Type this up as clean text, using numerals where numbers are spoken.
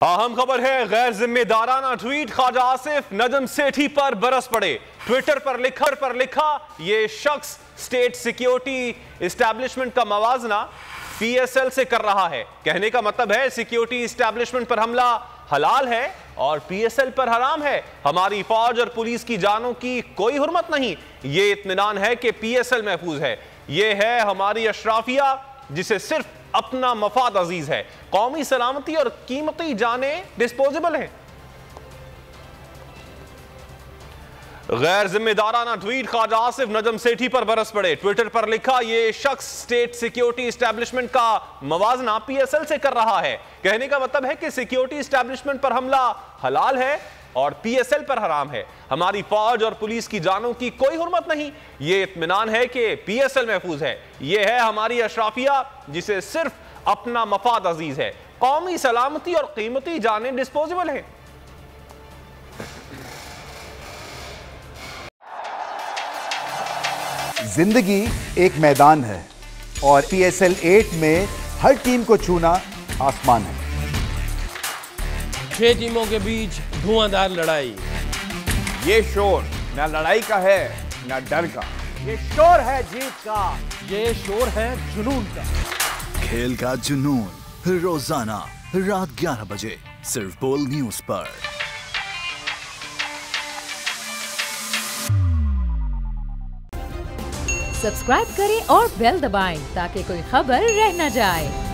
अहम खबर है, गैर जिम्मेदाराना ट्वीट ख्वाजा आसिफ नजम सेठी पर बरस पड़े। ट्विटर पर लिखा ये शख्स स्टेट सिक्योरिटी एस्टैब्लिशमेंट का मवाजना पीएसएल से कर रहा है। कहने का मतलब है सिक्योरिटी एस्टैब्लिशमेंट पर हमला हलाल है और पीएसएल पर हराम है। हमारी फौज और पुलिस की जानों की कोई हुर्मत नहीं। ये इत्मीनान है कि पीएसएल महफूज है। ये है हमारी अशराफिया जिसे सिर्फ अपना मफाद अजीज है। कौमी सलामती और कीमती जाने डिस्पोजेबल है। गैर जिम्मेदाराना ट्वीट ख्वाजा आसिफ नजम सेठी पर बरस पड़े। ट्विटर पर लिखा ये शख्स स्टेट सिक्योरिटी एस्टैब्लिशमेंट का मवाजना पीएसएल से कर रहा है। कहने का मतलब है कि सिक्योरिटी एस्टैब्लिशमेंट पर हमला हलाल है और पीएसएल पर हराम है। हमारी फौज और पुलिस की जानों की कोई हुर्मत नहीं। ये इत्मीनान है कि पीएसएल महफूज है। ये है हमारी अशराफिया जिसे सिर्फ अपना मफाद अजीज है। कौमी सलामती और कीमती जाने डिस्पोजेबल है। जिंदगी एक मैदान है और पीएसएल 8 में हर टीम को छूना आसमान है। 6 टीमों के बीच धुआंधार लड़ाई। ये शोर न लड़ाई का है न डर का। ये शोर है जीत का। ये शोर है जुनून का। खेल का जुनून रोजाना रात 11 बजे सिर्फ बोल न्यूज पर। सब्सक्राइब करें और बेल दबाएं ताकि कोई खबर रह न जाए।